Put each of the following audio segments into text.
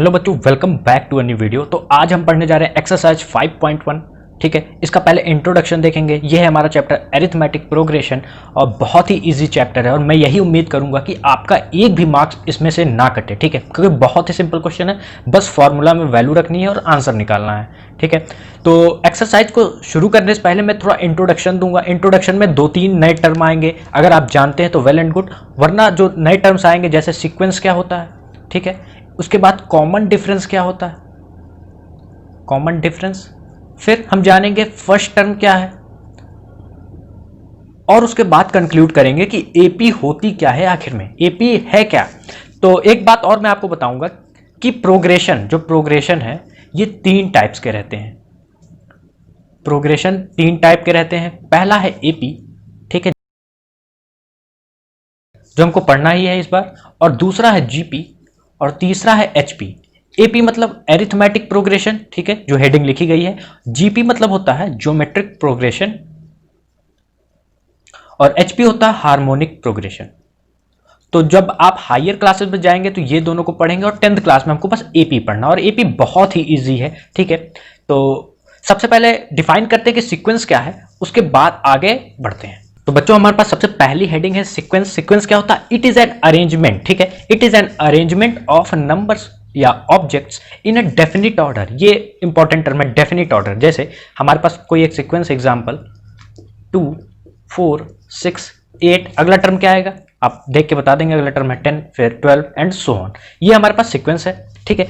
Hello बच्चों, welcome back to a new video. तो आज हम पढ़ने जा रहे हैं एक्सरसाइज 5.1। ठीक है, इसका पहले इंट्रोडक्शन देखेंगे। ये है हमारा चैप्टर अरिथमेटिक प्रोग्रेशन और बहुत ही इजी चैप्टर है और मैं यही उम्मीद करूंगा कि आपका एक भी मार्क्स इसमें से ना कटे। ठीक है, क्योंकि बहुत ही सिंपल क्वेश्चन है, बस फॉर्मूला में वैल्यू रखनी है और आंसर निकालना है। ठीक है, तो एक्सरसाइज को शुरू करने से पहले मैं थोड़ा इंट्रोडक्शन दूंगा। इंट्रोडक्शन में 2-3 नए टर्म आएंगे, अगर आप जानते हैं तो वेल एंड गुड, वरना जो नए टर्म्स आएंगे जैसे सीक्वेंस क्या होता है, ठीक है, उसके बाद कॉमन डिफरेंस क्या होता है, कॉमन डिफरेंस, फिर हम जानेंगे फर्स्ट टर्म क्या है और उसके बाद कंक्लूड करेंगे कि एपी होती क्या है, आखिर में एपी है क्या। तो एक बात और मैं आपको बताऊंगा कि प्रोग्रेशन, जो प्रोग्रेशन है ये 3 टाइप्स के रहते हैं। प्रोग्रेशन 3 टाइप के रहते हैं। पहला है एपी, ठीक है, जो हमको पढ़ना ही है इस बार, और दूसरा है जीपी और तीसरा है एचपी। एपी मतलब एरिथमेटिक प्रोग्रेशन, ठीक है, जो हेडिंग लिखी गई है। जीपी मतलब होता है ज्योमेट्रिक प्रोग्रेशन और एचपी होता है हार्मोनिक प्रोग्रेशन। तो जब आप हायर क्लासेस में जाएंगे तो ये दोनों को पढ़ेंगे और 10th क्लास में हमको बस एपी पढ़ना, और एपी बहुत ही इजी है। ठीक है, तो सबसे पहले डिफाइन करते हैं कि सीक्वेंस क्या है, उसके बाद आगे बढ़ते हैं। तो बच्चों हमारे पास सबसे पहली हेडिंग है सीक्वेंस। सीक्वेंस क्या होता है? इट इज एन अरेंजमेंट, ठीक है, it is an arrangement of numbers या objects in a definite order. ये इंपॉर्टेंट टर्म है, डेफिनिट ऑर्डर। जैसे हमारे पास कोई एक सीक्वेंस, एग्जांपल 2 4 6 8, अगला टर्म क्या आएगा आप देख के बता देंगे, अगला टर्म है 10, फिर 12 एंड सो ऑन। ये हमारे पास सीक्वेंस है। ठीक है,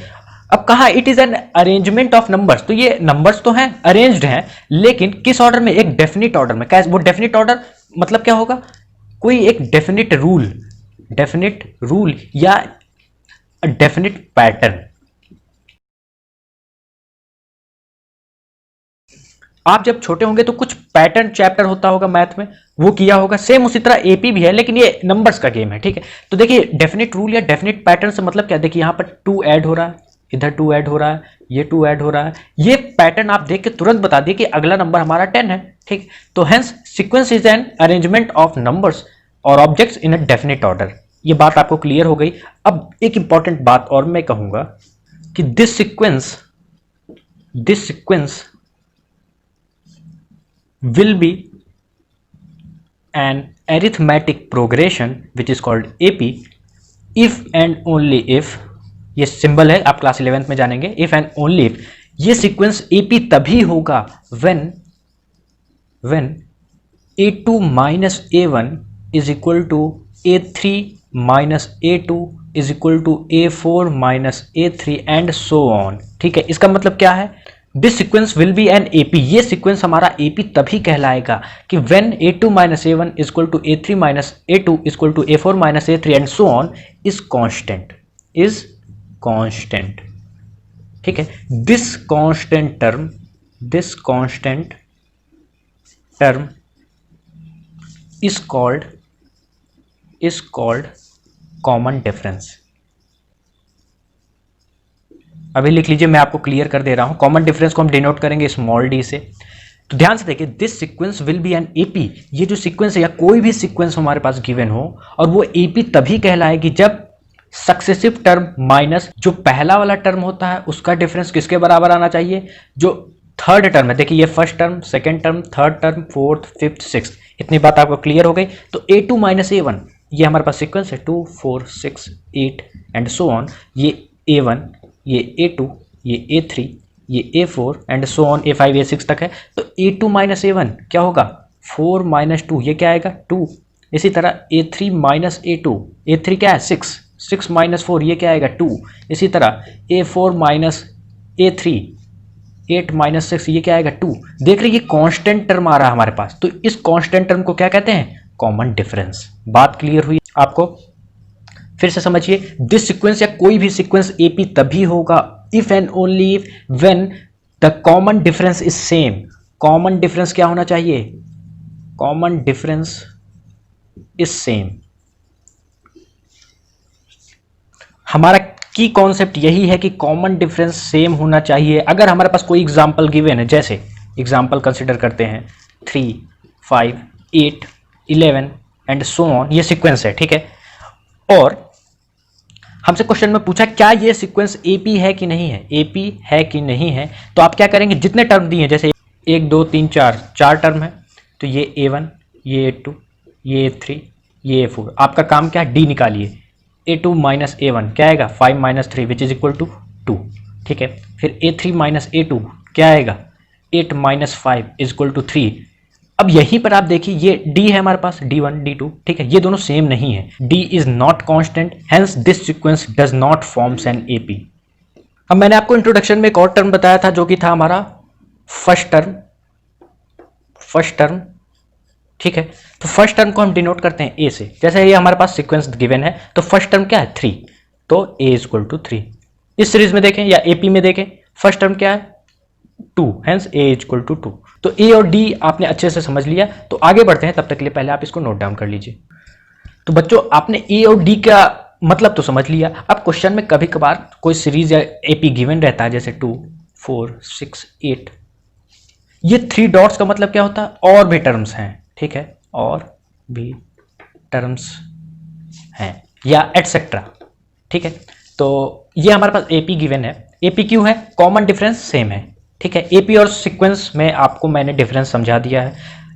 अब कहा it is an arrangement of numbers, तो ये नंबर्स तो हैं, अरेंज्ड हैं, लेकिन किस ऑर्डर में? एक डेफिनिट ऑर्डर में। क्या वो डेफिनिट ऑर्डर मतलब क्या होगा? कोई एक डेफिनिट रूल या डेफिनिट पैटर्न। आप जब छोटे होंगे तो कुछ पैटर्न चैप्टर होता होगा मैथ में, वो किया होगा। सेम उसी तरह एपी भी है, लेकिन ये नंबर्स का गेम है। ठीक है, तो देखिए डेफिनिट रूल या डेफिनिट पैटर्न से मतलब क्या? देखिए यहाँ पर 2 ऐड हो रहा है, इधर 2 ऐड हो रहा है, ये 2 ऐड हो रहा है। ये पैटर्न आप देख के तुरंत बता दिए कि अगला नंबर हमारा 10 है। ठीक, तो hence sequence is an arrangement of numbers और objects in a definite order. ये बात आपको क्लियर हो गई। अब एक इंपॉर्टेंट बात और मैं कहूंगा कि this sequence will be an arithmetic progression which is called AP if and only if, ये सिंबल है, आप क्लास 11th में जानेंगे। if and only if ये सीक्वेंस AP तभी होगा when A2 minus A1 is equal to A3 minus A2 is equal to A4 minus A3 and so on। ठीक है, इसका मतलब क्या है? This sequence will be an AP. ये सीक्वेंस हमारा एपी तभी कहलाएगा कि when A2 minus A1 is equal to A3 minus A2 is equal to A4 minus A3 and so on is constant, ठीक है, this constant term is called common difference. अभी लिख लीजिए, मैं आपको क्लियर कर दे रहा हूं। कॉमन डिफरेंस को हम डिनोट करेंगे स्मॉल डी से। तो ध्यान से देखिए, this sequence will be an AP. ये जो सीक्वेंस है या कोई भी सीक्वेंस हमारे पास गिवन हो, और वो एपी तभी कहलाएगी जब सक्सेसिव टर्म माइनस जो पहला वाला टर्म होता है उसका डिफरेंस किसके बराबर आना चाहिए? जो थर्ड टर्म है, देखिए ये first term, second term, third term, fourth, fifth, six, इतनी बात आपको क्लियर हो गई। तो A2 minus A1 ये हमारे पास सीक्वेंस है 2 4 6 8 एंड सो ऑन। ये A1, ये A2, ये A3, ये A4 and so on, A5 A6 तक है। तो A2 minus A1 क्या होगा? 4 minus 2, ये क्या आएगा? 2। इसी तरह A3 minus A2, A3 क्या है? 6, 6 minus 4, ये क्या आएगा? 2। इसी तरह A4 minus A3, 8 minus 6, ये क्या आएगा? 2। देख रहे ये कांस्टेंट टर्म आ रहा है हमारे पास, तो इस कांस्टेंट टर्म को क्या कहते हैं? Common difference. बात क्लियर हुई आपको? फिर से समझिए, दिस सीक्वेंस या कोई भी सीक्वेंस एपी तभी होगा if and only if when the common difference is same. Common difference क्या होना चाहिए? Common difference is same. हमारा की कॉन्सेप्ट यही है कि कॉमन डिफरेंस सेम होना चाहिए। अगर हमारे पास कोई एग्जांपल गिवन है, जैसे एग्जांपल कंसिडर करते हैं 3 5 8 11 एंड सो ऑन, ये सीक्वेंस है, ठीक है, और हमसे क्वेश्चन में पूछा क्या ये सीक्वेंस एपी है कि नहीं है, एपी है कि नहीं है। तो आप क्या करेंगे, जितने टर्म दिए हैं जैसे 1 2 3 4 टर्म है, तो ये A1, ये A2, ये A3, ये A4, आपका काम क्या है, डी निकालिए। A2 माइनस A1 क्या आएगा, 5 minus 3 which is equal to 2, ठीक है। फिर A3 माइनस A2 क्या आएगा, 8 माइनस 5 इज इक्वल टू 3। अब यहीं पर आप देखिए ये D है हमारे पास, D1 D2, ठीक है, ये दोनों सेम नहीं है, D is not constant, hence this sequence does not forms an AP। अब मैंने आपको इंट्रोडक्शन में एक और टर्म बताया था जो कि था हमारा फर्स्ट टर्म, ठीक है। तो फर्स्ट टर्म को हम डिनोट करते हैं A से, जैसे ये हमारे पास सीक्वेंस गिवन है, तो फर्स्ट टर्म क्या है 3, तो A इज इक्वल टू 3। इस सीरीज में देखें या AP में देखें, फर्स्ट टर्म क्या है 2, hence A is equal to 2। तो A और D आपने अच्छे से समझ लिया, तो आगे बढ़ते हैं, तब तक के लिए पहले आप इसको नोट डाउन कर लीजिए। तो बच्चों आपने A और D का मतलब तो समझ लिया। अब क्वेश्चन में कभी कभार कोई सीरीज या AP गिवन रहता है, जैसे 2 4 6 8, ये 3 डॉट्स का मतलब क्या होता है, और भी टर्म्स हैं, ठीक है, और भी टर्म्स हैं या एटसेट्रा, ठीक है। तो ये हमारे पास AP गिवन है, AP क्यों है, कॉमन डिफरेंस सेम है, ठीक है। AP और सीक्वेंस में आपको मैंने डिफरेंस समझा दिया है।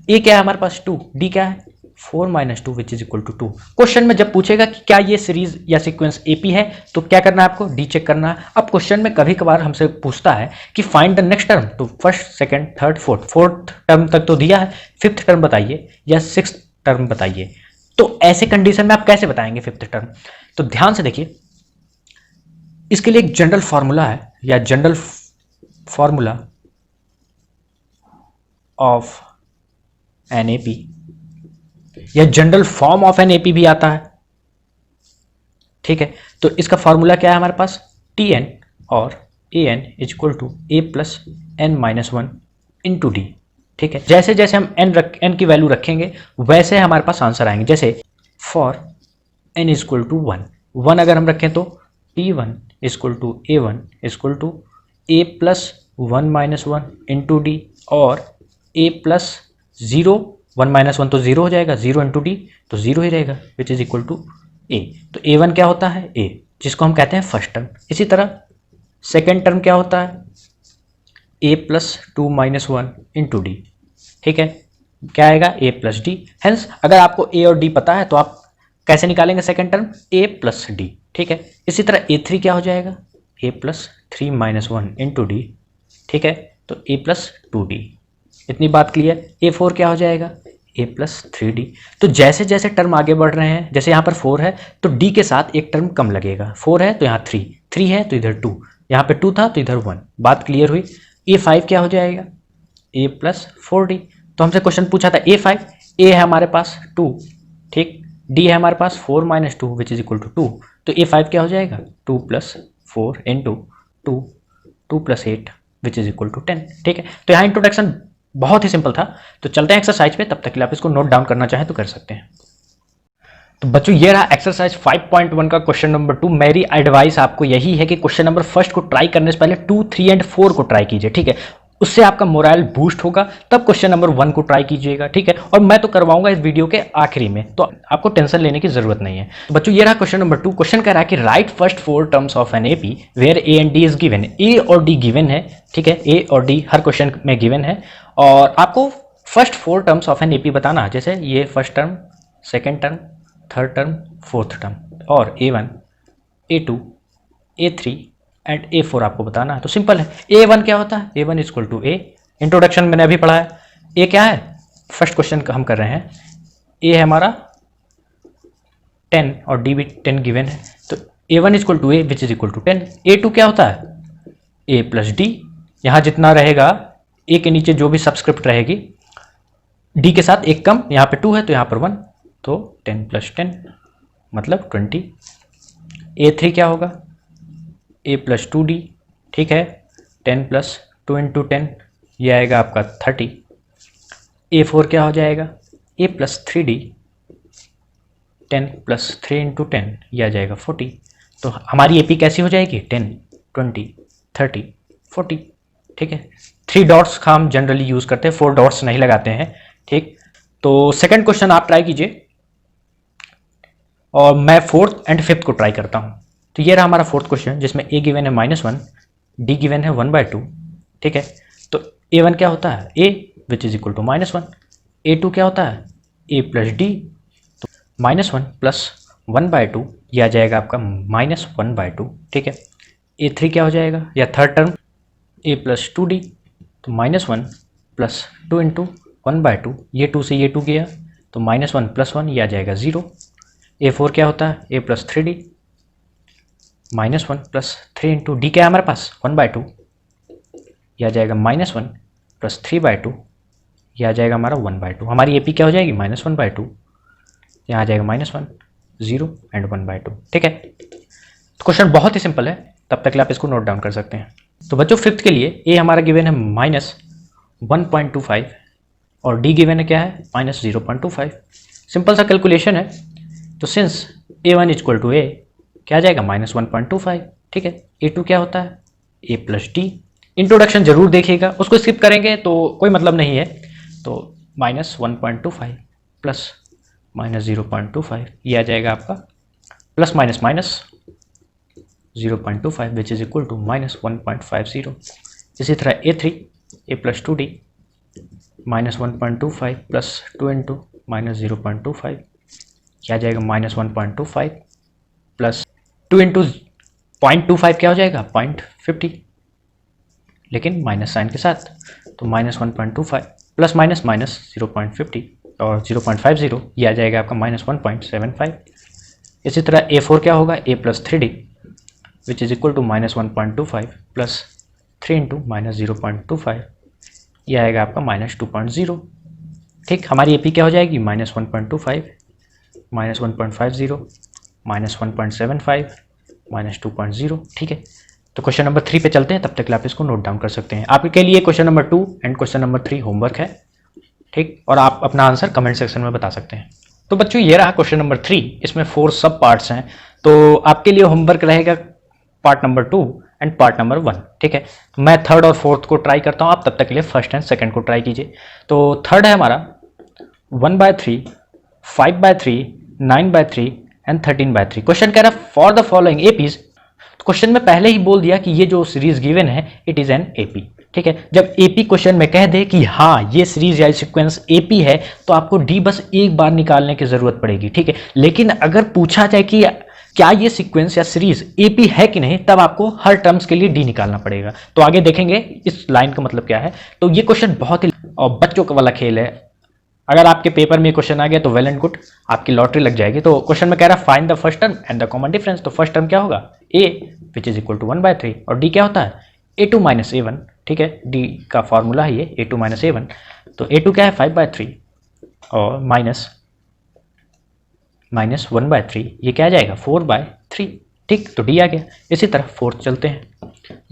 A क्या है हमारे पास 2, D क्या है 4 minus 2 which is equal to 2। Question में जब पूछेगा कि क्या ये सीरीज या सीक्वेंस AP है, तो क्या करना है आपको, D चेक करना है। अब क्वेश्चन में कभी कभार हमसे पूछता है कि फाइंड द नेक्स्ट टर्म, तो first second third fourth term तक तो दिया है, फिफ्थ टर्म बताइए या सिक्स्थ टर्म बताइए। तो ऐसे कंडीशन में आप कैसे बताएंगे फिफ्थ टर्म, तो ध्यान से देखिए, इसके लिए एक जनरल फॉर्मूला है, या general formula of an AP या general form of an AP भी आता है, ठीक है। तो इसका फॉर्मूला क्या है हमारे पास, Tn और An is equal to A plus n minus 1 into D, ठीक है। जैसे जैसे हम n की वैल्यू रखेंगे वैसे हमारे पास आंसर आएंगे। जैसे for n is equal to 1 अगर हम रखें तो T1 is equal to A1 is equal to A plus 1 minus 1 into D, और A प्लस 0 1 माइनस 1 तो 0 हो जाएगा, 0 इंटू डी तो 0 ही रहेगा, which is equal to A। तो A1 क्या होता है A, जिसको हम कहते हैं फर्स्ट टर्म। इसी तरह सेकेंड टर्म क्या होता है A plus 2 minus 1 into D, ठीक है, क्या आएगा A प्लस डी। हेंस अगर आपको A और D पता है तो आप कैसे निकालेंगे second term, A plus D, ठीक है। इसी तरह A3 क्या हो जाएगा A plus 3 minus 1 into D, ठीक है, तो A प्लस 2D। इतनी बात क्लियर। A4 क्या हो जाएगा A प्लस 3D। तो जैसे जैसे टर्म आगे बढ़ रहे हैं, जैसे यहाँ पर 4 है तो D के साथ एक टर्म कम लगेगा, 4 है तो यहाँ 3 है तो इधर 2, यहाँ पे 2 था तो इधर 1। बात क्लियर हुई। A5 क्या हो जाएगा A प्लस 4D। तो हमसे क्वेश्चन पूछा था A5, A है हमारे पास 2, ठीक, D है हमारे पास 4 minus 2 which is equal to 2, तो A5 क्या हो जाएगा 2 plus 4 into 2 plus 8 which is equal to 10, ठीक है। तो यहाँ इंट्रोडक्शन बहुत ही सिंपल था। तो चलते हैं एक्सरसाइज पे, तब तक के लिए आप इसको नोट डाउन करना चाहें तो कर सकते हैं। तो बच्चों ये रहा एक्सरसाइज 5.1 का क्वेश्चन नंबर 2। मेरी एडवाइस आपको यही है कि क्वेश्चन नंबर फर्स्ट को ट्राई करने से पहले 2, 3 एंड 4 को ट्राई कीजिए, ठीक है, उससे आपका मोरल बूस्ट होगा, तब क्वेश्चन नंबर 1 को ट्राई कीजिएगा, ठीक है। और मैं तो करवाऊंगा इस वीडियो के आखिरी में, तो आपको टेंशन लेने की जरूरत नहीं है। तो बच्चों ये रहा क्वेश्चन नंबर 2। क्वेश्चन कह रहा है कि write first 4 terms of an AP where A and D is given. A और D गिवन है, ठीक है, A और D हर क्वेश्चन में गिवन है, और आपको first 4 terms of an AP बताना, जैसे ये first term, second term, third term, fourth term, और A1 A2 A3 and A4 आपको बताना है। तो सिंपल है। A1 क्या होता है A1 is equal to A, introduction मैंने अभी पढ़ा है। A क्या है, फर्स्ट क्वेश्चन हम कर रहे हैं, A है हमारा 10 और D भी 10 गिवन है, तो A1 is equal to A which is equal to 10। A2 क्या होता है A प्लस D, यहाँ जितना रहेगा A के नीचे जो भी सबस्क्रिप्ट रहेगी D के साथ एक कम, यहाँ पे 2 है तो यहाँ पर 1, तो 10 प्लस 10 मतलब 20। A3 क्या होगा A प्लस 2D, ठीक है, 10 प्लस 2 इंटू 10 ये आएगा आपका 30। A4 क्या हो जाएगा A plus 3D, 10 plus 3 into 10 ये आ जाएगा 40। तो हमारी AP कैसी हो जाएगी 10, 20, 30, 40, ठीक है। 3 डॉट्स का हम जनरली यूज़ करते हैं, 4 डॉट्स नहीं लगाते हैं, ठीक। तो सेकंड क्वेश्चन आप ट्राई कीजिए और मैं 4th एंड 5th को ट्राई करता हूँ। तो ये रहा हमारा फोर्थ क्वेश्चन जिसमें ए गिवन है -1, डी गिवन है 1/2, ठीक है। तो A1 क्या होता है, A which is equal to -1, A2 क्या होता है, A प्लस डी, तो -1 प्लस 1/2 ये आ जाएगा आपका -1/2, ठीक है। A3 क्या हो जाएगा, या third term A plus 2D, तो -1 प्लस 2 इंटू 1/2, ये 2 से ये 2 गया तो -1 प्लस 1 ये आ जाएगा 0। A4 क्या होता है, A plus 3D, -1 plus 3 into D क्या है हमारे पास 1/2, यह आ जाएगा -1 प्लस 3/2, यह आ जाएगा हमारा 1/2। हमारी AP क्या हो जाएगी -1/2, यहाँ आ जाएगा -1, 0 एंड 1/2, ठीक है। तो क्वेश्चन बहुत ही सिंपल है, तब तक आप इसको नोट डाउन कर सकते हैं। तो बच्चों फिफ्थ के लिए A हमारा गिवन है -1.25 और D गिवन है क्या है -0.25। सिंपल सा कैलकुलेशन है। तो since A1 equal to A क्या आ जाएगा -1.25, ठीक है। A2 क्या होता है A प्लस डी। इंट्रोडक्शन जरूर देखिएगा, उसको स्किप करेंगे तो कोई मतलब नहीं है। तो -1.25 प्लस -0.25 ये आ जाएगा आपका plus minus minus 0.25 which is equal to -1.50। इसी तरह A3 A plus 2D -1.25 plus 2 into -0.25 क्या आ जाएगा -1.25 प्लस 2 इंटू 0.25 क्या हो जाएगा 0.50, लेकिन माइनस साइन के साथ। तो -1.25 प्लस माइनस माइनस 0.50 और 0.50 ये आ जाएगा आपका -1.75। इसी तरह A4 क्या होगा A plus 3D which is equal to -1.25 plus 3 into -0.25 ये आएगा आपका -2.0, ठीक। हमारी AP क्या हो जाएगी -1.25 -1.50 -1.75 -2.0, ठीक है। तो क्वेश्चन नंबर 3 पे चलते हैं, तब तक आप इसको नोट डाउन कर सकते हैं। आपके लिए question number 2 and question number 3 homework है, ठीक, और आप अपना आंसर कमेंट सेक्शन में बता सकते हैं। तो बच्चों ये रहा क्वेश्चन नंबर 3, इसमें 4 सब पार्ट्स हैं। तो आपके लिए होमवर्क रहेगा part number 2 and part number 1, ठीक है। मैं थर्ड और फोर्थ को ट्राई करता हूँ, आप तब तक के लिए फर्स्ट एंड सेकंड को ट्राई कीजिए। तो थर्ड है हमारा 1/3, 5/3, 9/3 एंड 13/3। क्वेश्चन कह रहा है फॉर द फॉलोइंग एपीज। तो क्वेश्चन में पहले ही बोल दिया कि ये जो सीरीज गिवन है इट इज एन एपी, ठीक है। जब एपी क्वेश्चन में कह दे कि हाँ ये सीरीज या सीक्वेंस एपी है तो आपको डी बस एक बार निकालने की जरूरत पड़ेगी, ठीक है। लेकिन अगर पूछा जाए कि क्या ये सीक्वेंस या सीरीज एपी है कि नहीं, तब आपको हर टर्म्स के लिए डी निकालना पड़ेगा। तो आगे देखेंगे इस लाइन का मतलब क्या है। तो ये क्वेश्चन बहुत ही बच्चों का वाला खेल है। अगर आपके पेपर में क्वेश्चन आ गया तो वेल एंड गुड, आपकी लॉटरी लग जाएगी। तो क्वेश्चन में कह रहा है find the first term and the common difference. तो फर्स्ट टर्म क्या होगा a which is equal to 1/3 और d क्या होता है a2 माइनस a1, ठीक है। d का फॉर्मूला है ये a2 माइनस a1। तो a2 क्या है 5/3 और माइनस 1/3 ये क्या आ जाएगा 4/3, ठीक। तो d आ गया। इसी तरह फोर्थ चलते हैं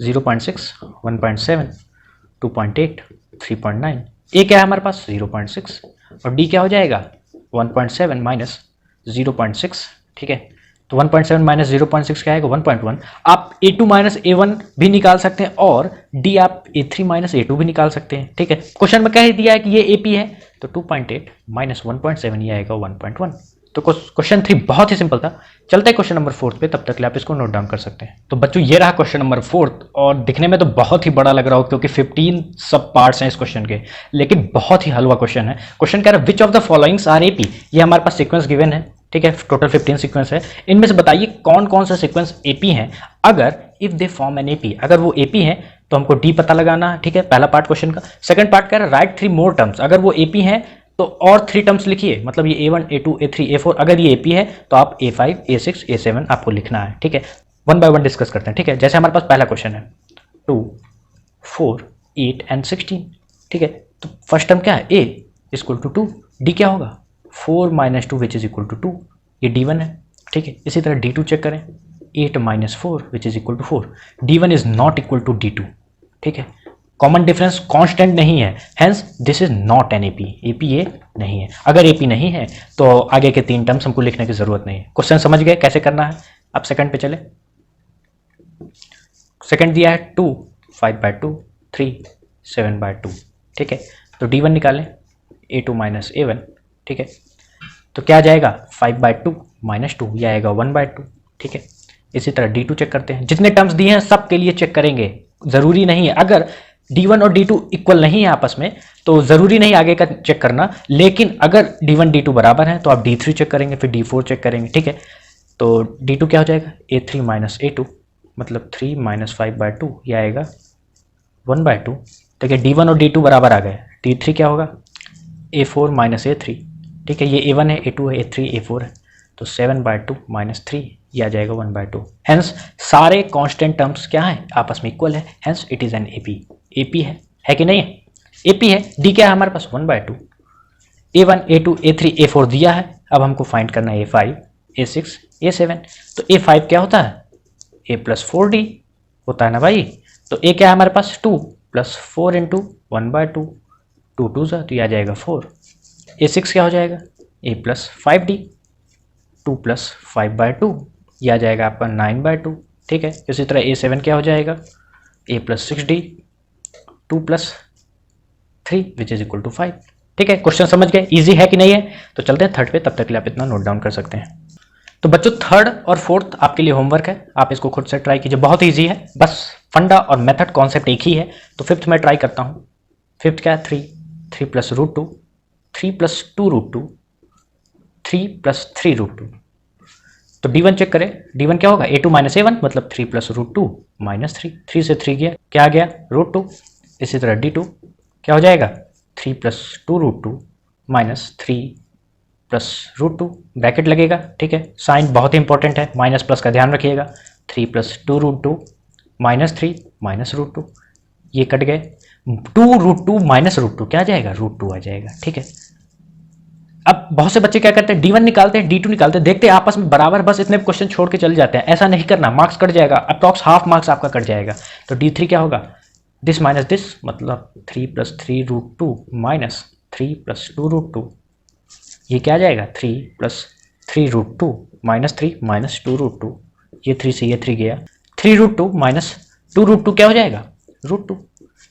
0.6, 1.7, 2.8, 3.9। a क्या है हमारे पास 0.6 और d क्या हो जाएगा 1.7 माइनस 0.6, ठीक है। तो 1.7 माइनस 0.6 क्या आएगा 1.1। आप a2 माइनस a1 भी निकाल सकते हैं और d आप a3 माइनस a2 भी निकाल सकते हैं, ठीक है। क्वेश्चन में कह दिया है कि ये AP है तो 2.8 माइनस 1.7 ये आएगा 1.1। तो क्वेश्चन 3 बहुत ही सिंपल था। चलते हैं क्वेश्चन नंबर 4 पे, तब तक आप इसको नोट डाउन कर सकते हैं। तो बच्चों ये रहा क्वेश्चन नंबर 4 और दिखने में तो बहुत ही बड़ा लग रहा हो क्योंकि 15 सब पार्ट्स हैं इस क्वेश्चन के, लेकिन बहुत ही हलवा क्वेश्चन है। क्वेश्चन कह रहा है which of the followings are AP. ये हमारे पास सीक्वेंस गिवन है, ठीक है। टोटल 15 सीक्वेंस है, इनमें से बताइए कौन कौन सा सीक्वेंस एपी है। अगर if they form an AP, अगर वो एपी है तो हमको डी पता लगाना है, ठीक है, पहला पार्ट क्वेश्चन का। सेकंड पार्ट कह रहा है राइट 3 मोर टर्म्स, अगर वो एपी है तो और 3 टर्म्स लिखिए, मतलब ये A1, A2, A3, A4। अगर ये AP है तो आप A5, A6, A7 आपको लिखना है, ठीक है। 1 बाय 1 डिस्कस करते हैं, ठीक है। जैसे हमारे पास पहला क्वेश्चन है 2, 4, 8 एंड 16, ठीक है। तो फर्स्ट टर्म क्या है A इक्वल टू 2, D क्या होगा 4 minus 2 which is equal to 2, ये D1 है, ठीक है। इसी तरह D2 चेक करें 8 minus 4 which is equal to 4, D1 is not equal to D2, ठीक है। कॉमन डिफरेंस कांस्टेंट नहीं है, hence this is not an AP, AP ये नहीं है। अगर एपी नहीं है तो आगे के 3 टर्म्स हमको लिखने की जरूरत नहीं है। क्वेश्चन समझ गए कैसे करना है। अब सेकंड पे चले। सेकंड दिया है 2, 5/2, 3, 7/2, ठीक है। तो D1 निकालें A2 माइनस A1, ठीक है। तो क्या आ जाएगा 5/2 माइनस 2 ये आएगा 1/2, ठीक है। इसी तरह D2 चेक करते हैं, जितने टर्म्स दिए हैं सब के लिए चेक करेंगे, ज़रूरी नहीं है अगर D1 और D2 इक्वल नहीं है आपस में तो ज़रूरी नहीं आगे का चेक करना, लेकिन अगर D1 D2 बराबर है तो आप D3 चेक करेंगे, फिर D4 चेक करेंगे, ठीक है। तो D2 क्या हो जाएगा, A3 माइनस A2 मतलब 3 माइनस 5/2, यह आएगा 1/2, ठीक है। D1 और D2 बराबर आ गए। D3 क्या होगा, A4 माइनस A3, ठीक है, ये A1 है, A2 है, A3 A4 है, तो 7/2 माइनस 3, ये आ जाएगा 1/2। हेंस सारे कांस्टेंट टर्म्स क्या है, आपस में इक्वल है, hence it is N AP. AP है कि नहीं है, एपी है। डी क्या है हमारे पास, 1/2। A1 A2 A3 A4 दिया है, अब हमको फाइंड करना है A5 A6 A7। तो A5 क्या होता है, A प्लस 4D होता है ना भाई। तो A क्या है हमारे पास, 2 प्लस 4 इंटू 1/2, 2 2 सा, तो ये आ जाएगा 4। A6 क्या हो जाएगा, A प्लस 5D, 2 प्लस 5/2, ये आ जाएगा आपका 9/2, ठीक है। इसी तरह A7 क्या हो जाएगा, A plus 6D, 2 plus 3 which is equal to 5, ठीक है। क्वेश्चन समझ गए, इजी है कि नहीं है। तो चलते हैं थर्ड पे, तब तक के लिए आप इतना नोट डाउन कर सकते हैं। तो बच्चों थर्ड और फोर्थ आपके लिए होमवर्क है, आप इसको खुद से ट्राई कीजिए, बहुत ईजी है, बस फंडा और मेथड कॉन्सेप्ट एक ही है। तो फिफ्थ में ट्राई करता हूँ। फिफ्थ क्या है, 3 plus root 2, 3 plus 2 root 2, 3 plus 3 root 2। तो D1 चेक करें, D1 क्या होगा, A2 माइनस A1 मतलब 3 प्लस रूट 2 माइनस 3, 3 से 3 गया, क्या आ गया, रूट 2। इसी तरह D2 क्या हो जाएगा, 3 plus 2 root 2 minus 3 plus root 2, bracket लगेगा, ठीक है। साइन बहुत इंपॉर्टेंट है, माइनस प्लस का ध्यान रखिएगा। 3 plus 2 root 2 minus 3 minus root 2, ये कट गए। 2 रूट 2 माइनस रूट 2 क्या आ जाएगा, रूट 2 आ जाएगा, ठीक है। अब बहुत से बच्चे क्या करते हैं, D1 निकालते हैं, D2 निकालते हैं, देखते हैं आपस में बराबर, बस इतने क्वेश्चन छोड़ के चले जाते हैं। ऐसा नहीं करना, मार्क्स कट जाएगा, अप्रॉक्स हाफ मार्क्स आपका कट जाएगा। तो D3 क्या होगा, दिस माइनस दिस मतलब 3 plus 3 root 2 minus 3 plus 2 root 2, ये क्या आ जाएगा, 3 plus 3 root 2 minus 3 minus 2 root 2, ये 3 से ये 3 गया, 3 रूट 2 माइनस 2 रूट 2 क्या हो जाएगा, रूट 2।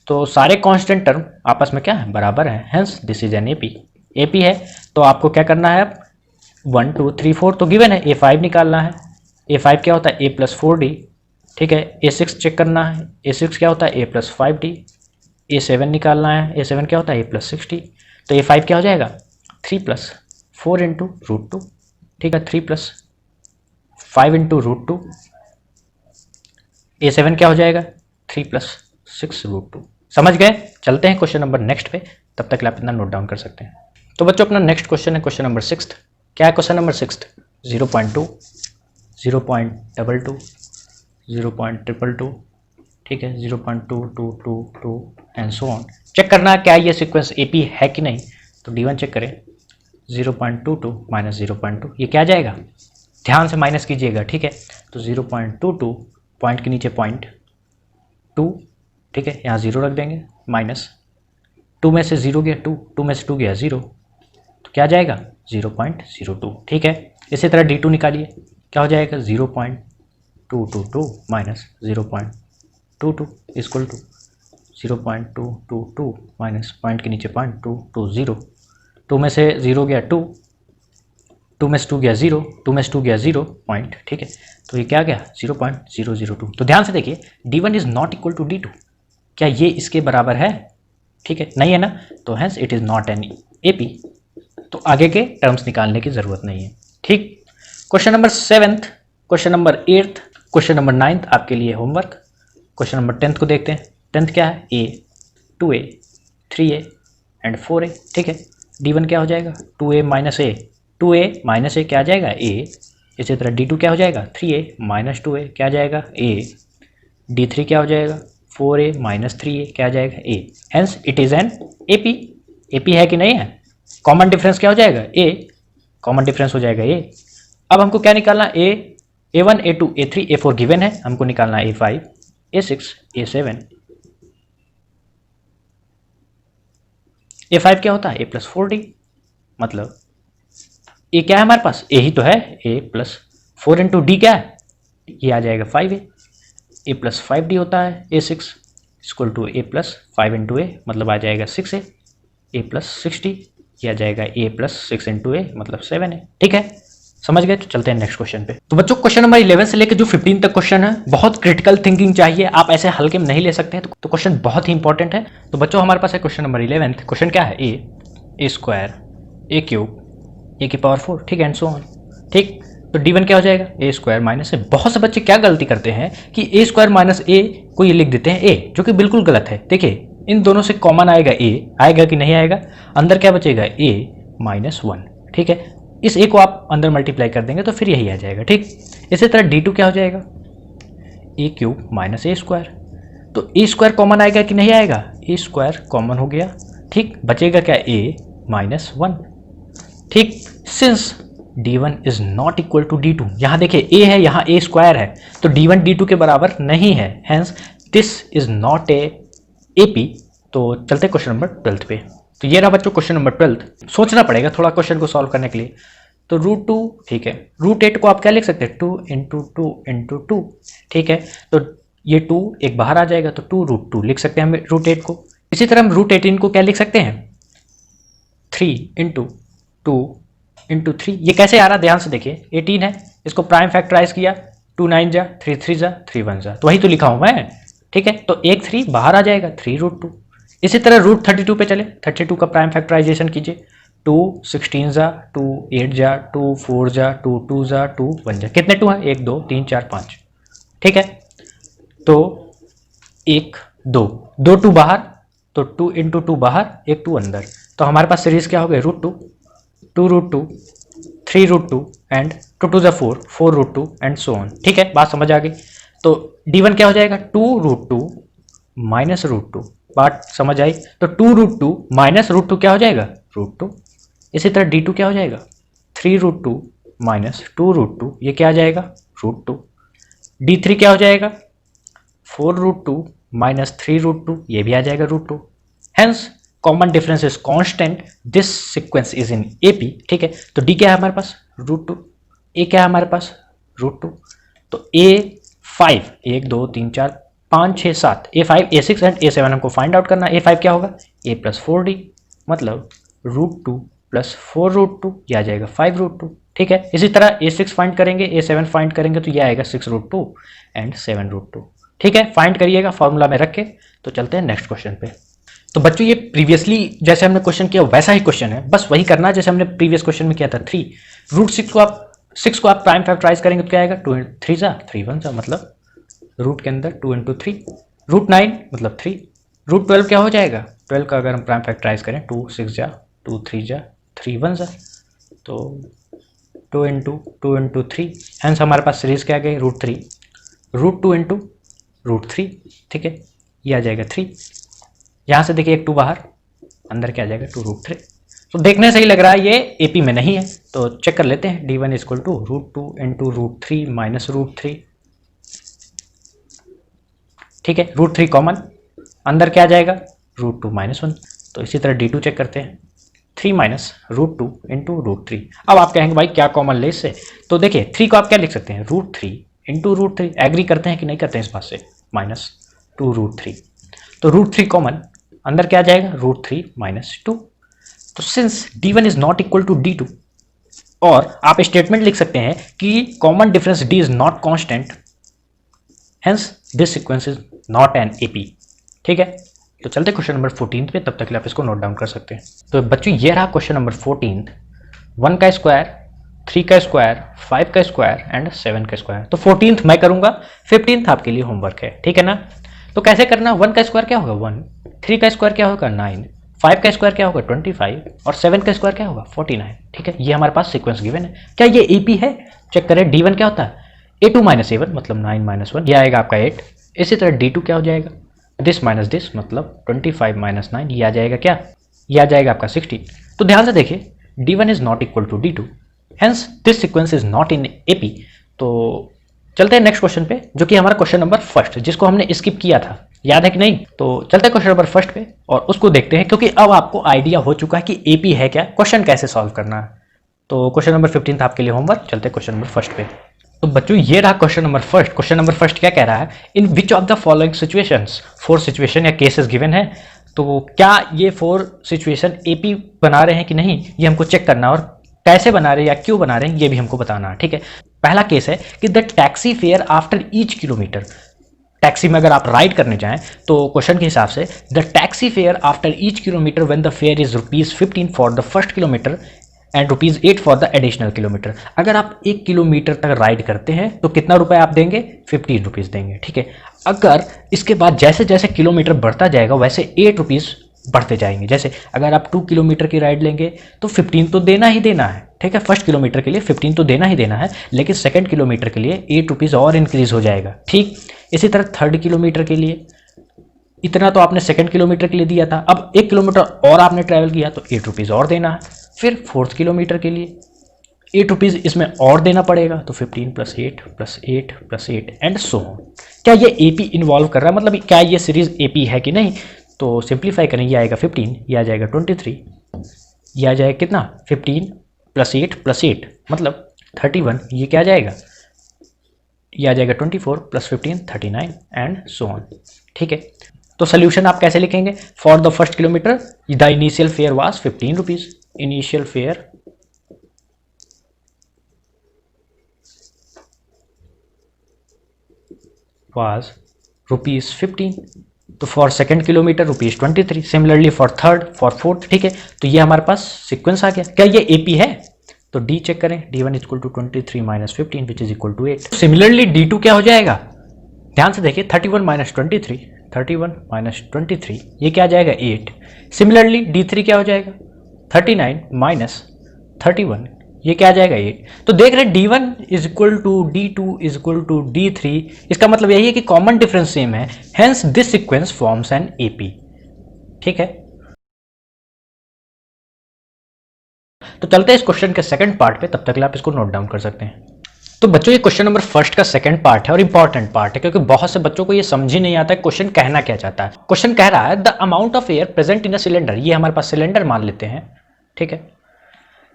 तो सारे कांस्टेंट टर्म आपस में क्या है, बराबर है, hence this is an AP. AP है तो आपको क्या करना है, अब 1 2 3 4 तो गिवन है, A5 निकालना है। A5 क्या होता है, A प्लस 4D, ठीक है। A6 चेक करना है, A6 क्या होता है, A प्लस 5D। A7 निकालना है, A7 क्या होता है, A प्लस 6D। तो A5 क्या हो जाएगा, 3 प्लस 4 इंटू रूट 2, ठीक है, 3 प्लस 5 इंटू रूट 2। A7 क्या हो जाएगा, 3 प्लस 6 रूट 2। समझ गए, चलते हैं क्वेश्चन नंबर नेक्स्ट पे, तब तक आप इतना नोट डाउन कर सकते हैं। तो बच्चों अपना नेक्स्ट क्वेश्चन है क्वेश्चन नंबर 6। क्या है क्वेश्चन नंबर 6, 0.2 0.22 0.222, ठीक है, 0.2222 एंड सो ऑन। चेक करना क्या ये सीक्वेंस एपी है कि नहीं। तो D1 चेक करें, 0.22 माइनस 0.2, ये क्या आ जाएगा, ध्यान से माइनस कीजिएगा, ठीक है। तो 0.22 पॉइंट के नीचे पॉइंट 2, ठीक है, यहाँ 0 रख देंगे, माइनस 2 में से 0 गया 2, 2 में से 2 गया 0, तो क्या आ जाएगा 0.02, ठीक है। इसी तरह D2 निकालिए, क्या हो जाएगा 0.222 minus 0.22 equal to 0.222 minus point के नीचे पॉइंट 220, 2 में से 0 गया 2, 2 में से 2 गया 0, 2 में से 2 गया 0 पॉइंट, ठीक है। तो ये क्या गया 0.002। तो ध्यान से देखिए, D1 is not equal to D2, क्या ये इसके बराबर है, ठीक है, नहीं है ना, तो hence it is not an AP. तो आगे के टर्म्स निकालने की जरूरत नहीं है, ठीक। Question number 7th, question number 8th, question number 9th आपके लिए होमवर्क। क्वेश्चन नंबर 10th को देखते हैं। 10th क्या है, A 2A 3A and 4A, ठीक है। D1 क्या हो जाएगा, 2A minus A, 2A minus A क्या आ जाएगा A। इसी तरह D2 क्या हो जाएगा, 3A माइनस 2A क्या आ जाएगा A। D3 क्या हो जाएगा, 4A माइनस 3A क्या आ जाएगा A। Hence it is N AP. AP है कि नहीं है। कॉमन डिफरेंस क्या हो जाएगा, A, कॉमन डिफरेंस हो जाएगा A। अब हमको क्या निकालना, A1 A2 A3 A4 given है, हमको निकालना A5 A6 A7। A5 क्या होता है, A प्लस 4D, मतलब A क्या है हमारे पास, A ही तो है, A प्लस 4 इंटू डी क्या है, ये आ जाएगा 5A। A प्लस 5D होता है A6 equal to A plus 5 into A, मतलब आ जाएगा 6A। A प्लस 6D, ये आ जाएगा A प्लस 6 इंटू A मतलब 7A, ठीक है। समझ गए? तो चलते हैं नेक्स्ट क्वेश्चन पे। तो बच्चों क्वेश्चन नंबर 11 से लेकर जो 15 तक क्वेश्चन है, बहुत क्रिटिकल थिंकिंग चाहिए, आप ऐसे हल्के में नहीं ले सकते हैं, तो क्वेश्चन बहुत ही इंपॉर्टेंट है। तो बच्चों हमारे पास है क्वेश्चन नंबर 11। क्वेश्चन क्या है? ए स्क्वायर ए क्यूब ए की पावर 4, ठीक है, एंड सो ऑन। ठीक, तो d1 क्या हो जाएगा? ए स्क्वायर माइनस ए। बहुत से बच्चे क्या गलती करते हैं कि ए स्क्वायर माइनस ए को ये लिख देते हैं ए, जो कि बिल्कुल गलत है। देखिए इन दोनों से कॉमन आएगा ए, आएगा कि नहीं आएगा? अंदर क्या बचेगा? ए माइनस 1, ठीक है। इस ए को आप अंदर मल्टीप्लाई कर देंगे तो फिर यही आ जाएगा, ठीक। इसी तरह d2 क्या हो जाएगा? ए क्यूब माइनस ए स्क्वायर। तो ए स्क्वायर कॉमन आएगा कि नहीं आएगा? ए स्क्वायर कॉमन हो गया, ठीक। बचेगा क्या? ए माइनस 1, ठीक। Since d1 is not equal to d2, यहां देखिए a है, यहां a स्क्वायर है, तो d1 d2 के बराबर नहीं है, hence this is not a AP। तो चलते क्वेश्चन नंबर 12 पे। तो ये रहा बच्चों क्वेश्चन नंबर 12। सोचना पड़ेगा थोड़ा क्वेश्चन को सॉल्व करने के लिए। तो √2, ठीक है। √8 को आप क्या लिख सकते हैं? 2 इंटू 2 इंटू 2, ठीक है। तो ये 2 एक बाहर आ जाएगा, तो 2 √2 लिख सकते हैं हम √8 को। इसी तरह हम √18 को क्या लिख सकते हैं? 3 इंटू 2 इंटू 3। ये कैसे आ रहा? ध्यान से देखिए, 18 है, इसको प्राइम फैक्टराइज किया, 2 9 जा, 3 3 जा, 3 1 जा, तो वही तो लिखा हूं मैं, ठीक है। तो एक 3 बाहर आ जाएगा, 3 √2। इसी तरह √32 पे चले, 32 का प्राइम फैक्टराइजेशन कीजिए, 2 16 जा, 2 8 जा, 2 4 जा, 2 2 जा, 2 1 जा। कितने 2 है? 1 2 3 4 5, ठीक है। तो 1 2 2 2 बाहर, तो 2 इंटू 2 बाहर, एक 2 अंदर, तो हमारे पास सीरीज क्या हो गई? √2, 2 √2, 3 √2 एंड 2 2 जा 4, 4 √2 एंड सो ऑन, ठीक है। बात समझ आ गई? तो d1 क्या हो जाएगा? 2 √2 माइनस √2। बात समझ आई? तो 2 √2 माइनस √2 क्या हो जाएगा? √2। इसी तरह d2 क्या हो जाएगा? 3 √2 माइनस 2 √2, ये क्या आ जाएगा? √2। d3 क्या हो जाएगा? 4 √2 माइनस 3 √2, ये भी आ जाएगा √2। Hence common difference is constant, this sequence is in AP, ठीक है। तो d क्या है हमारे पास? √2। a क्या है हमारे पास? √2। तो A5, 1 2 3 4 5 6 7, A5 A6 and A7 हमको फाइंड आउट करना है। A5 क्या होगा? a प्लस 4d, मतलब √2 प्लस 4 √2, यह आ जाएगा 5 √2, ठीक है। इसी तरह A6 फाइंड करेंगे, A7 फाइंड करेंगे, तो यह आएगा 6 √2 एंड 7 √2, ठीक है। फाइंड करिएगा फॉर्मूला में रख के। तो चलते हैं नेक्स्ट क्वेश्चन पे। तो बच्चों ये प्रीवियसली जैसे हमने क्वेश्चन किया वैसा ही क्वेश्चन है, बस वही करना है जैसे हमने प्रीवियस क्वेश्चन में किया था। 3 √6 को आप प्राइम फैक्टराइज करेंगे तो क्या आएगा? 2 3 जा 3 1 जा, मतलब रूट के अंदर 2 इंटू 3, √9 मतलब 3, √12 क्या हो जाएगा? 12 का अगर हम प्राइम फैक्टराइज करें, 2 6 जा, 2 3 जा, 3 1 जा, तो 2 इंटू 3, हेंस हमारे पास सीरीज क्या आ गई? √3, √2 इंटू √3, ठीक है, ये आ जाएगा 3। यहाँ से देखिए एक 2 बाहर, अंदर क्या आ जाएगा? 2 √3। तो देखने से ही लग रहा है ये AP में नहीं है, तो चेक कर लेते हैं। d1 equal to √2 into √3 minus √3, ठीक है। √3 कॉमन, अंदर क्या आ जाएगा? √2 माइनस 1। तो इसी तरह d2 चेक करते हैं, 3 माइनस √2 इंटू √3। अब आप कहेंगे भाई क्या कॉमन ले इससे? तो देखिए 3 को आप क्या लिख सकते हैं? √3 इंटू √3। एग्री करते हैं कि नहीं करते हैं इस बात से? माइनस 2 √3, तो √3 कॉमन, अंदर क्या आ जाएगा? √3 माइनस 2। तो since d1 is not equal to d2, और आप स्टेटमेंट लिख सकते हैं कि common difference d is not constant, hence this sequence is not an AP, ठीक है। तो चलते क्वेश्चन नंबर 14 पे, तब तक के लिए आप इसको नोट डाउन कर सकते हैं। तो बच्चों ये रहा क्वेश्चन नंबर 14। 1 का स्क्वायर, 3 का स्क्वायर, 5 का स्क्वायर एंड 7 का स्क्वायर। तो 14th मैं करूंगा, 15th आपके लिए होमवर्क है, ठीक है ना। तो कैसे करना? 1 का स्क्वायर क्या होगा? 1, 3 का स्क्वायर क्या होगा? 9, 5 का स्क्वायर क्या होगा? 25 और 7 का स्क्वायर क्या होगा? 49, ठीक है। ये हमारे पास सीक्वेंस गिवन है। क्या ये AP है? चेक करें। d1 क्या होता है? A2 माइनस A1 मतलब 9 माइनस 1, यह आएगा आपका 8। इसी तरह d2 क्या हो जाएगा? दिस माइनस दिस मतलब 25 माइनस 9, ये आ जाएगा क्या? ये आ जाएगा आपका 16। तो ध्यान से देखिए, d1 is not equal to d2, hence this sequence is not in AP। तो चलते हैं नेक्स्ट क्वेश्चन पे, जो कि हमारा क्वेश्चन नंबर फर्स्ट, जिसको हमने स्किप किया था, याद है कि नहीं? तो चलते हैं क्वेश्चन नंबर फर्स्ट पे और उसको देखते हैं, क्योंकि अब आपको आइडिया हो चुका है कि AP है क्या, क्वेश्चन कैसे सॉल्व करना है। तो क्वेश्चन नंबर 15 आपके लिए होमवर्क। चलते हैं क्वेश्चन नंबर फर्स्ट पे। तो बच्चों ये रहा question number first. Question number first क्या कह रहा है? In which of the following situations, 4 situation या केसेस गिवन है, तो क्या ये 4 सिचुएशन AP बना रहे हैं कि नहीं, ये हमको चेक करना है। और कैसे बना रहे हैं या क्यों बना रहे हैं ये भी हमको बताना है, ठीक है। पहला केस है कि the taxi fare after each kilometre. Taxi में अगर आप राइड करने जाएं तो क्वेश्चन के हिसाब से the taxi fare after each kilometre when the fair is ₹15 for the first kilometre and ₹8 for the additional kilometre. अगर आप 1 किलोमीटर तक राइड करते हैं तो कितना रुपए आप देंगे? ₹15 देंगे, ठीक है। अगर इसके बाद जैसे जैसे किलोमीटर बढ़ता जाएगा वैसे ₹8 बढ़ते जाएंगे। जैसे अगर आप 2 किलोमीटर की राइड लेंगे तो 15 तो देना ही देना है, ठीक है। फर्स्ट किलोमीटर के लिए 15 तो देना ही देना है, लेकिन सेकंड किलोमीटर के लिए ₹8 और इंक्रीज हो जाएगा, ठीक। इसी तरह थर्ड किलोमीटर के लिए इतना तो आपने सेकंड किलोमीटर के लिए दिया था, अब 1 किलोमीटर और आपने ट्रैवल किया तो ₹8 और देना है। फिर फोर्थ किलोमीटर के लिए ₹8 इसमें और देना पड़ेगा, तो 15 + 8 + 8 + 8 एंड सो ऑन। क्या ये एपी इन्वॉल्व कर रहा है, मतलब क्या ये सीरीज एपी है कि नहीं? तो सिंप्लीफाई करें, ये आएगा 15, ये आ जाएगा 23, ये आ जाएगा कितना? 15 + 8 + 8 मतलब 31, ये क्या आ जाएगा? ये आ जाएगा 24 + 15 39 एंड सो ऑन, ठीक है। तो सोल्यूशन आप कैसे लिखेंगे? For the first kilometre the initial fair was ₹15, initial fair was ₹15। तो for second kilometre ₹23। Similarly for third, for fourth, ठीक है। तो ये हमारे पास सीक्वेंस आ गया। क्या ये एपी है? तो डी चेक करें, D1 = 23 - 15 which is equal to 8। Similarly D2 क्या हो जाएगा? ध्यान से देखिए, 31 - 23, 31 - 23 ये क्या आ जाएगा? 8। सिमिलरली D3 क्या हो जाएगा? 39 - 31 ये क्या आ जाएगा? 8। तो देख रहे हैं D1 = D2 = D3, इसका मतलब यही है कि कॉमन डिफरेंस सेम है, hence this sequence forms an AP, ठीक है। तो चलते हैं इस क्वेश्चन के सेकंड पार्ट पे, तब तक आप इसको नोट डाउन कर सकते हैं। तो बच्चों ये क्वेश्चन नंबर फर्स्ट का सेकंड पार्ट है और इंपॉर्टेंट पार्ट है, क्योंकि बहुत से बच्चों को ये समझ ही नहीं आता है क्वेश्चन कहना क्या चाहता है। क्वेश्चन कह रहा है the amount of air present in a cylinder, ये हमारे पास सिलेंडर मान लेते हैं, ठीक है।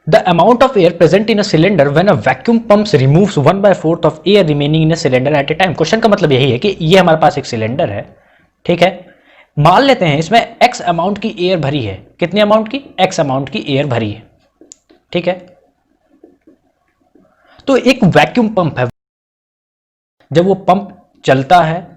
The amount of air present in a cylinder when a vacuum pumps removes 1/4 of air remaining in a cylinder eight A time. Question का मतलब यही है कि ये हमारे पास एक सिलेंडर है, ठीक है। मान लेते हैं इसमें x अमाउंट की एयर भरी है। कितने अमाउंट की? x अमाउंट की एयर भरी है, ठीक है। तो एक वैक्यूम पंप है, जब वो पंप चलता है,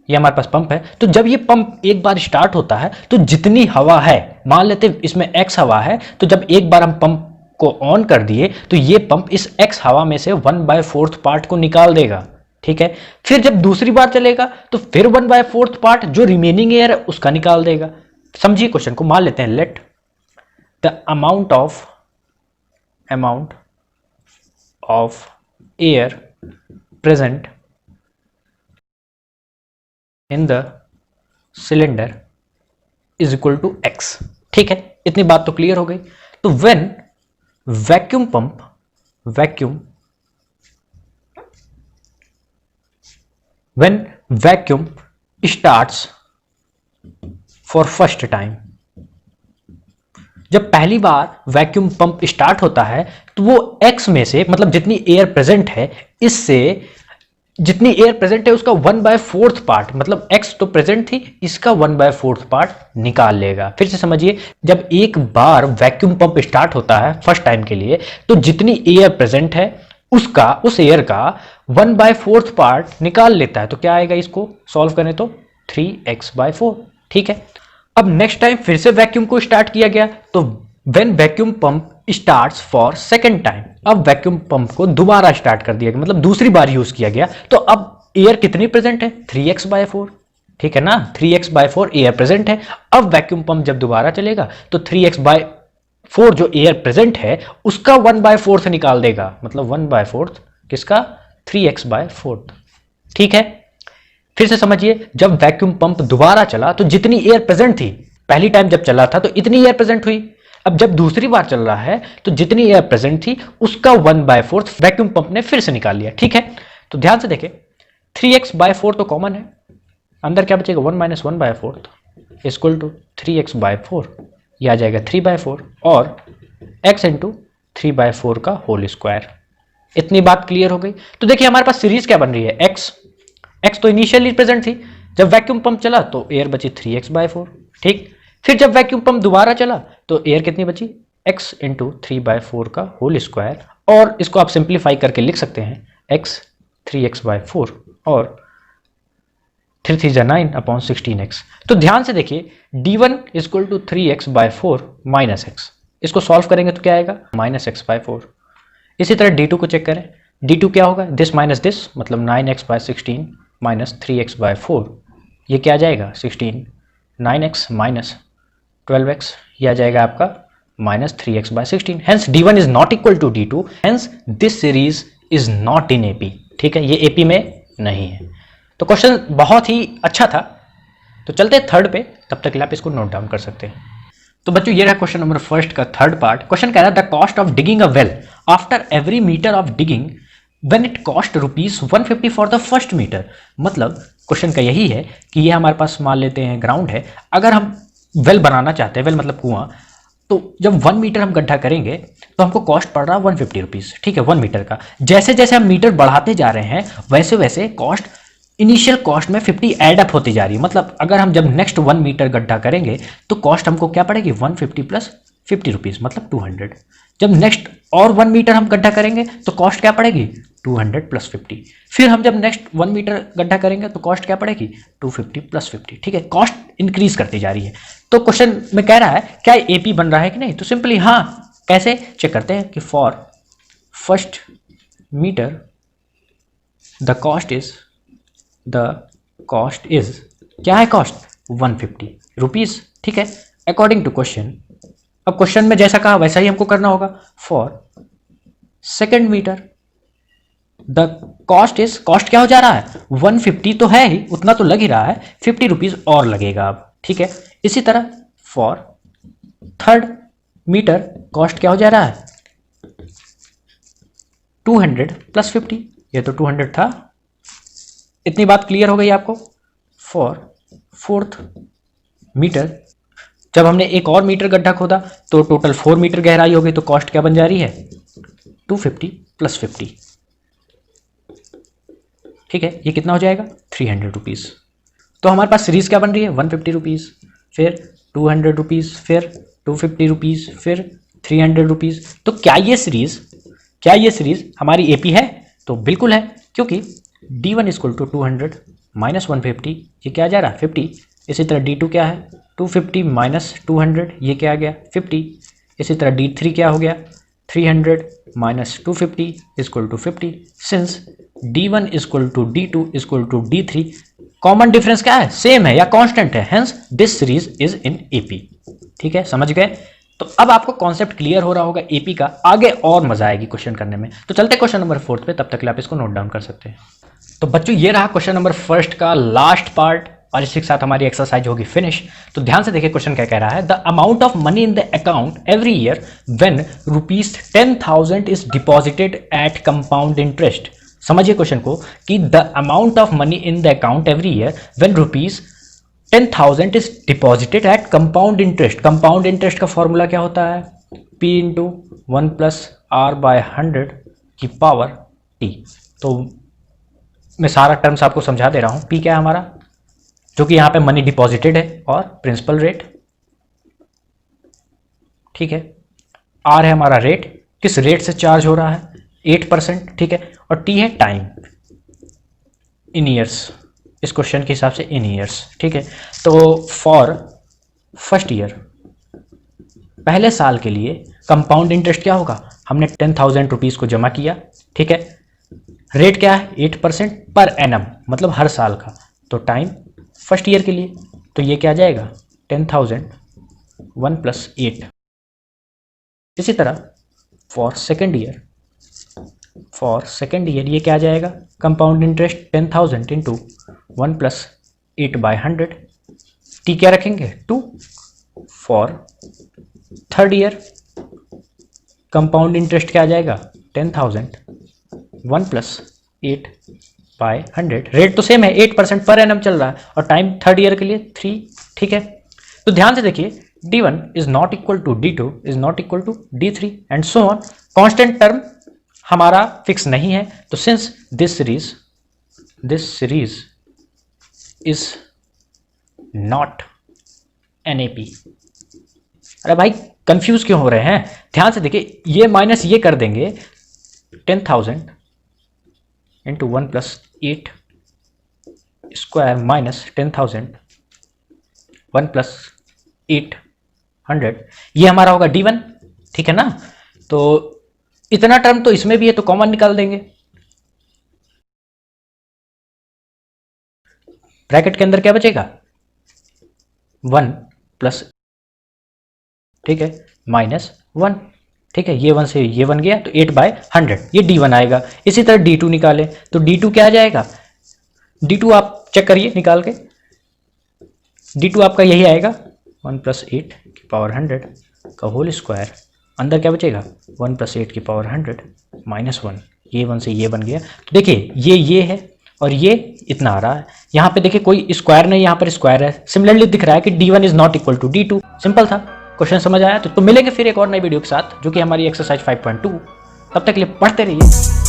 ये हमारे पास पंप है, तो जब ये पंप एक बार स्टार्ट होता है तो जितनी हवा है, मान लेते इसमें x हवा है, तो जब एक बार हम पंप को ऑन कर दिए तो ये पंप इस x हवा में से 1/4 पार्ट को निकाल देगा, ठीक है। फिर जब दूसरी बार चलेगा तो फिर 1/4 पार्ट जो रिमेनिंग एयर है उसका निकाल देगा। समझिए क्वेश्चन को, मान लेते हैं let the amount of air present in the cylinder is equal to x, ठीक है। इतनी बात तो क्लियर हो गई। तो when vacuum starts for first time, जब पहली बार वैक्यूम पंप स्टार्ट होता है तो वो x में से, मतलब जितनी एयर प्रेजेंट है, इससे जितनी एयर प्रेजेंट है उसका 1/4 पार्ट, मतलब x तो प्रेजेंट थी, इसका 1/4 पार्ट निकाल लेगा। फिर से समझिए, जब एक बार वैक्यूम पंप स्टार्ट होता है फर्स्ट टाइम के लिए तो जितनी एयर प्रेजेंट है उसका, उस एयर का 1/4 पार्ट निकाल लेता है। तो क्या आएगा? इसको सॉल्व करें तो 3x/4, ठीक है। अब नेक्स्ट टाइम फिर से वैक्यूम को स्टार्ट किया गया, तो when vacuum pump starts for second time, अब वैक्यूम पंप को दोबारा स्टार्ट कर दिया गया, मतलब दूसरी बार यूज किया गया, तो अब एयर कितनी प्रेजेंट है? 3x/4, ठीक है ना। 3x/4 एयर प्रेजेंट है। अब वैक्यूम पंप जब दोबारा चलेगा तो 3x/4 जो एयर प्रेजेंट है उसका 1/4 निकाल देगा, मतलब 1/4 किसका? 3x/4, ठीक है। फिर से समझिए, जब वैक्यूम पंप दोबारा चला तो जितनी एयर प्रेजेंट थी, पहली टाइम जब चला था तो इतनी एयर प्रेजेंट हुई, अब जब दूसरी बार चल रहा है तो जितनी एयर प्रेजेंट थी उसका 1/4 वैक्यूम पंप ने फिर से निकाल लिया, ठीक है। तो ध्यान से देखें, 3x/4 तो कॉमन है, अंदर क्या बचेगा? 1 - 1/4 इक्वल टू 3x/4, यह आ जाएगा 3/4 और x इंटू 3/4 का होल स्क्वायर। इतनी बात क्लियर हो गई। तो देखिए हमारे पास सीरीज क्या बन रही है? x तो इनिशियली प्रेजेंट थी, जब वैक्यूम पंप चला तो एयर बची 3x/4, ठीक। फिर जब वैक्यूम पंप दोबारा चला तो एयर कितनी बची? x इंटू 3/4 का होल स्क्वायर, और इसको आप सिंप्लीफाई करके लिख सकते हैं x 3x/4 और 3×3 = 9/16x। तो ध्यान से देखिए d1 = 3x/4 माइनस एक्स, इसको सॉल्व करेंगे तो क्या आएगा -x/4। इसी तरह d2 को चेक करें, d2 क्या होगा, दिस माइनस दिस मतलब 9x/16 माइनस 3x/4, ये क्या आ जाएगा 16, 9x माइनस 12x, ये आ जाएगा आपका -3x/16। Hence d1 is not equal to d2, hence this series is not in AP. ठीक है, ये एपी में नहीं है। तो क्वेश्चन बहुत ही अच्छा था। तो चलते हैं थर्ड पे, तब तक आप इसको नोट डाउन कर सकते हैं। तो बच्चों ये रहा क्वेश्चन नंबर फर्स्ट का थर्ड पार्ट। क्वेश्चन कह रहा है the cost of digging a well after every metre of digging when it cost ₹150 for the first metre. मतलब क्वेश्चन का यही है कि ये हमारे पास मान लेते हैं ग्राउंड है, अगर हम वेल बनाना चाहते हैं, वेल मतलब कुआं, तो जब 1 मीटर हम गड्ढा करेंगे तो हमको कॉस्ट पड़ रहा है ₹150। ठीक है, 1 मीटर का। जैसे जैसे हम मीटर बढ़ाते जा रहे हैं वैसे वैसे कॉस्ट, इनिशियल कॉस्ट में 50 एड अप होती जा रही है। मतलब अगर हम जब नेक्स्ट 1 मीटर गड्ढा करेंगे तो कॉस्ट हमको क्या पड़ेगी 150 प्लस ₹50 मतलब 200। जब नेक्स्ट और 1 मीटर हम गड्ढा करेंगे तो कॉस्ट क्या पड़ेगी 200 प्लस 50। फिर हम जब नेक्स्ट 1 मीटर गड्ढा करेंगे तो कॉस्ट क्या पड़ेगी 250 प्लस 50। ठीक है, कॉस्ट इंक्रीज करती जा रही है। तो क्वेश्चन में कह रहा है क्या एपी बन रहा है कि नहीं, तो सिंपली हाँ, कैसे चेक करते हैं कि for first metre the cost is क्या है, कॉस्ट 150 रुपीज। ठीक है, अकॉर्डिंग टू क्वेश्चन। अब क्वेश्चन में जैसा कहा वैसा ही हमको करना होगा। For second metre the cost is, cost क्या हो जा रहा है 150 तो है ही, उतना तो लग ही रहा है, 50 रुपीज और लगेगा अब। ठीक है, इसी तरह फॉर थर्ड मीटर कॉस्ट क्या हो जा रहा है 200 प्लस 50, ये तो 200 था। इतनी बात क्लियर हो गई आपको। फॉर फोर्थ मीटर, जब हमने एक और मीटर गड्ढा खोदा तो टोटल 4 मीटर गहराई हो गई, तो कॉस्ट क्या बन जा रही है 250 प्लस 50। ठीक है, ये कितना हो जाएगा 300 रुपीज। तो हमारे पास सीरीज क्या बन रही है 150 रुपीज, फिर 200 रुपीज, फिर 250 रुपीज, फिर 300 रुपीज। तो क्या ये सीरीज हमारी एपी है, तो बिल्कुल है, क्योंकि d1 इक्वल टू 200 माइनस 150, ये क्या आ जा रहा है 50। इसी तरह d2 क्या है 250 माइनस 200, ये क्या आ गया 50। इसी तरह d3 क्या हो गया 300 minus 250 equal to 50। Since d1 equal to d2 equal to d3, common difference क्या है, सेम है या कांस्टेंट है, hence this series is in AP. ठीक है, समझ गए। तो अब आपको कॉन्सेप्ट क्लियर हो रहा होगा एपी का, आगे और मजा आएगी क्वेश्चन करने में। तो चलते क्वेश्चन नंबर फोर्थ पे, तब तक आप इसको नोट डाउन कर सकते हैं। तो बच्चों ये रहा क्वेश्चन नंबर फर्स्ट का लास्ट पार्ट, और इसके साथ हमारी एक्सरसाइज होगी फिनिश। तो ध्यान से देखिए क्वेश्चन क्या कह रहा है, the amount of money in the account every year when ₹10,000 is deposited at compound interest. समझिए क्वेश्चन को कि the amount of money in the account every year when ₹10,000 is deposited at compound interest. Compound interest का formula क्या होता है P into 1 plus R/100 की power T। तो मैं सारा टर्म्स आपको समझा दे रहा हूं। P क्या है हमारा, जो कि यहां पे मनी डिपॉजिटेड है, और प्रिंसिपल रेट। ठीक है, R है हमारा रेट, किस रेट से चार्ज हो रहा है 8%। ठीक है, और T है टाइम, इन ईयर्स, इस क्वेश्चन के हिसाब से इन ईयर्स। ठीक है, तो फॉर फर्स्ट ईयर, पहले साल के लिए कंपाउंड इंटरेस्ट क्या होगा, हमने 10,000 रुपीज को जमा किया। ठीक है, रेट क्या है 8% पर एनम, मतलब हर साल का। तो टाइम फर्स्ट ईयर के लिए, तो ये क्या आ जाएगा 10,000 1 प्लस 8। इसी तरह फॉर सेकेंड ईयर, ये क्या आ जाएगा compound interest 10,000 into 1 plus 8/100। T क्या रखेंगे 2। For third year compound interest क्या आ जाएगा 10,000 1 प्लस 8/100। रेट तो सेम है 8% पर एनम चल रहा है, और टाइम थर्ड ईयर के लिए 3। ठीक है, तो ध्यान से देखिए d1 is not equal to d2 is not equal to d3 and so on. Constant term हमारा फिक्स नहीं है, तो since this series is not an AP. अरे भाई कंफ्यूज क्यों हो रहे हैं? ध्यान से देखिए, ये माइनस ये कर देंगे 10,000 इंटू 1+8 स्क्वायर माइनस 10,000 1+800, ये हमारा होगा D1, ठीक है ना। तो इतना टर्म तो इसमें भी है, तो कॉमन निकाल देंगे। ब्रैकेट के अंदर क्या बचेगा? 1 प्लस, ठीक है, -1, ठीक है, ये 1 से ये 1 गया तो 8/100, ये D1 आएगा। इसी तरह D2 निकालें तो D2 क्या आ जाएगा? D2 आप चेक करिए निकाल के, D2 आपका यही आएगा 1+8 की पावर 100 का होल स्क्वायर, अंदर क्या बचेगा? 1+8 की पावर 100 -1, ये 1 से ये बन गया। तो देखिए ये है और ये इतना आ रहा है। यहाँ पे देखिए कोई स्क्वायर नहीं, यहाँ पर स्क्वायर है। सिमिलरली दिख रहा है कि D1 is not equal to D2। Simple था, क्वेश्चन समझ आया। तो मिलेंगे फिर एक और नई वीडियो के साथ, जो कि हमारी एक्सरसाइज 5.2। तब तक के लिए पढ़ते रहिए।